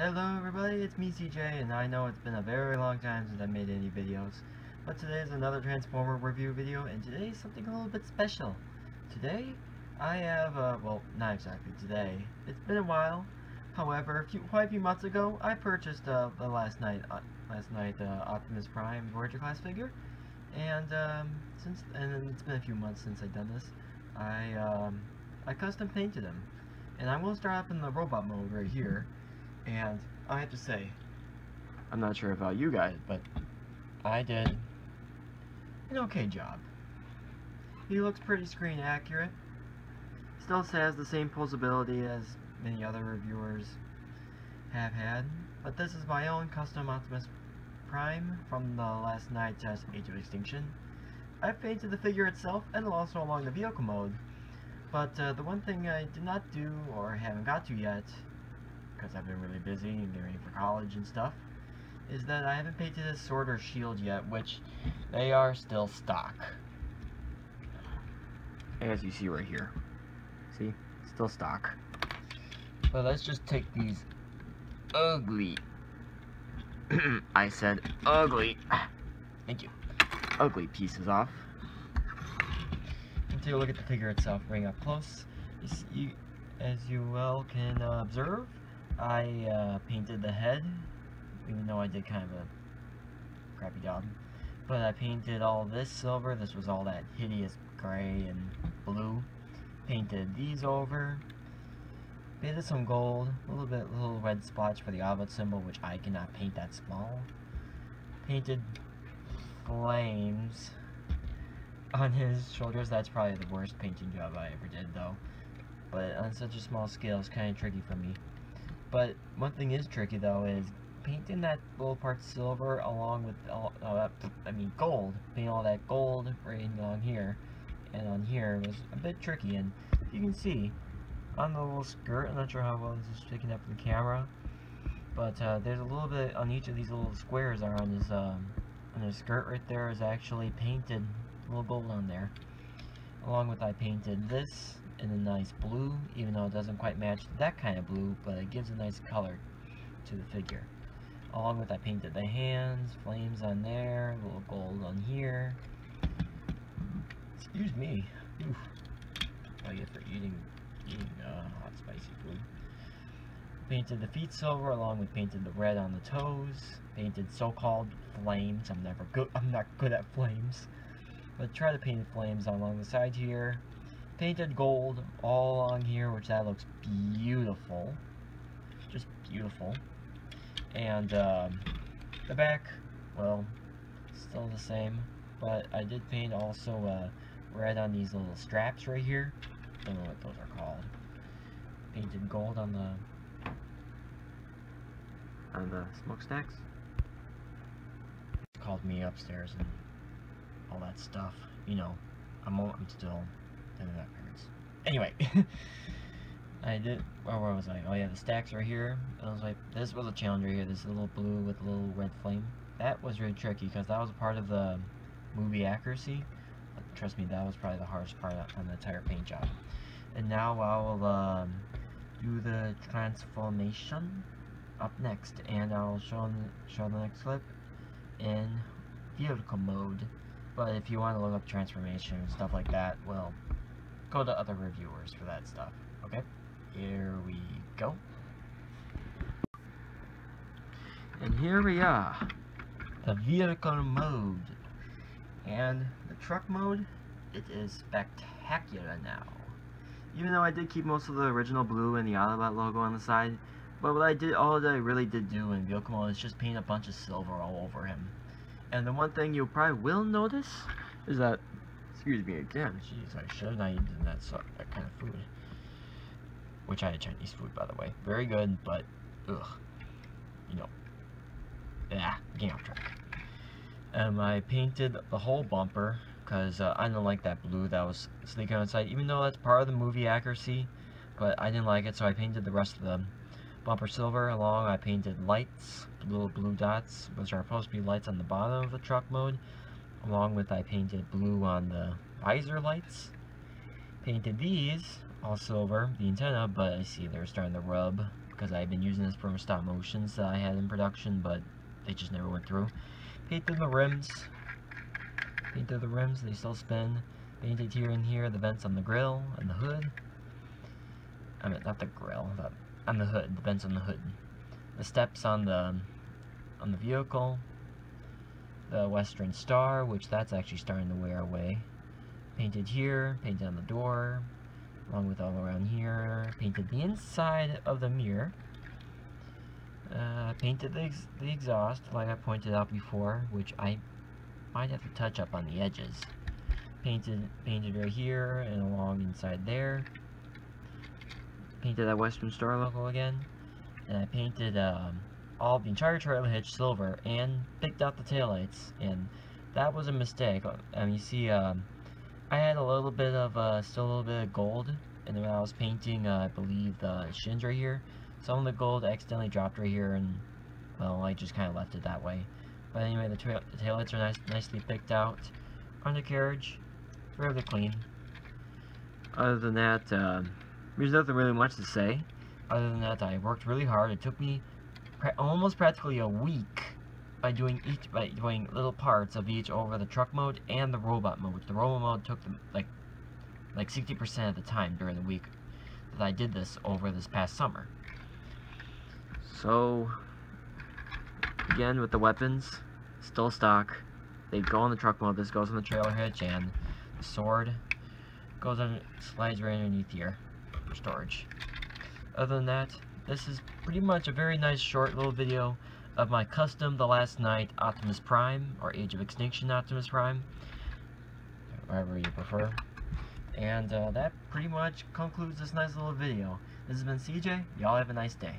Hello everybody, it's me CJ, and I know it's been a very long time since I made any videos, but today is another Transformer review video, and today is something a little bit special. Today, I have, well, not exactly today, it's been a while. However, quite a few months ago, I purchased, the last night Optimus Prime Voyager class figure, and, it's been a few months since I've done this. I custom painted him, and I'm going to start up in the robot mode right here. And I have to say, I'm not sure about you guys, but I did an okay job. He looks pretty screen accurate. Still has the same posability as many other reviewers have had. But this is my own custom Optimus Prime from the last night's Age of Extinction. I've painted the figure itself and also along the vehicle mode. But the one thing I did not do, or haven't got to yet, because I've been really busy and getting ready for college and stuff, is that I haven't painted his sword or shield yet, which they are still stock. As you see right here. See? Still stock. But let's just take these ugly, I said ugly, thank you, ugly pieces off. And take a look at the figure itself, bring up close. As you well can observe, I painted the head, even though I did kind of a crappy job. But I painted all this silver. This was all that hideous gray and blue. Painted these over. Painted some gold, a little red splotch for the omelet symbol, which I cannot paint that small. Painted flames on his shoulders. That's probably the worst painting job I ever did, though. But on such a small scale, it's kind of tricky for me. But one thing is tricky, though, is painting that little part silver along with, gold. Painting all that gold right along here and on here was a bit tricky. And you can see on the little skirt, I'm not sure how well this is picking up the camera, but there's a little bit on each of these little squares are on his skirt right there is actually painted a little gold on there. Along with I painted this in a nice blue, even though it doesn't quite match that kind of blue, but it gives a nice color to the figure. Along with I painted the hands, flames on there, a little gold on here. Excuse me. Oof. I get for eating hot spicy food. Painted the feet silver, along with painted the red on the toes. Painted so-called flames. I'm not good at flames, but try to paint flames along the side here. Painted gold all along here, which that looks beautiful, just beautiful. And the back, well, still the same, but I did paint also red on these little straps right here. Don't know what those are called. Painted gold on the smokestacks. Called me upstairs and all that stuff. You know, I'm still in that parents. Anyway, I did. Where was I? Oh yeah, the stacks right here. I was like, this was a challenge right here. This little blue with a little red flame. That was really tricky because that was a part of the movie accuracy. But trust me, that was probably the hardest part on the entire paint job. And now I will do the transformation up next, and I'll show the next clip in vehicle mode. But if you want to look up transformation and stuff like that, well, go to other reviewers for that stuff. Okay, here we go. And here we are, the vehicle mode. And the truck mode, it is spectacular now. Even though I did keep most of the original blue and the Autobot logo on the side, but all that I really did do in vehicle mode is just paint a bunch of silver all over him. And the one thing you probably will notice is that, excuse me again, jeez, I should have not eaten that kind of food. Which I had Chinese food, by the way. Very good, but, ugh. You know. Yeah, getting off track. I painted the whole bumper, because I didn't like that blue that was sneaking on the side, even though that's part of the movie accuracy, but I didn't like it, so I painted the rest of the bumper silver. Along, I painted lights, little blue dots, which are supposed to be lights on the bottom of the truck mode. Along with I painted blue on the visor lights. Painted these all silver, the antenna, but I see they're starting to rub because I've been using this for stop motions that I had in production, but they just never went through. Painted the rims. Painted the rims, they still spin. Painted here and here, the vents on the grill and the hood. I mean, not the grill, but on the hood, the vents on the hood. The steps on the vehicle. The Western Star, which that's actually starting to wear away. Painted here, painted on the door, along with all around here. Painted the inside of the mirror. Painted the exhaust, like I pointed out before, which I might have to touch up on the edges. Painted right here and along inside there. Painted that Western Star logo again, and I painted all the entire trailer hitch silver and picked out the taillights, and that was a mistake. You see, I had a little bit of still a little bit of gold, and then when I was painting, I believe the shins right here, some of the gold accidentally dropped right here, and well, I just kind of left it that way. But anyway, the taillights are nicely picked out. Undercarriage, fairly clean. Other than that, there's nothing really much to say. Other than that, I worked really hard. It took me almost practically a week by doing little parts of each over the truck mode and the robot mode. The robot mode took them like 60% of the time during the week that I did this over this past summer. So again, with the weapons, still stock. They go on the truck mode. This goes on the trailer hitch, and the sword goes on, slides right underneath here for storage. Other than that, this is pretty much a very nice short little video of my custom The Last Night Optimus Prime, or Age of Extinction Optimus Prime, whatever you prefer. And that pretty much concludes this nice little video. This has been CJ. Y'all have a nice day.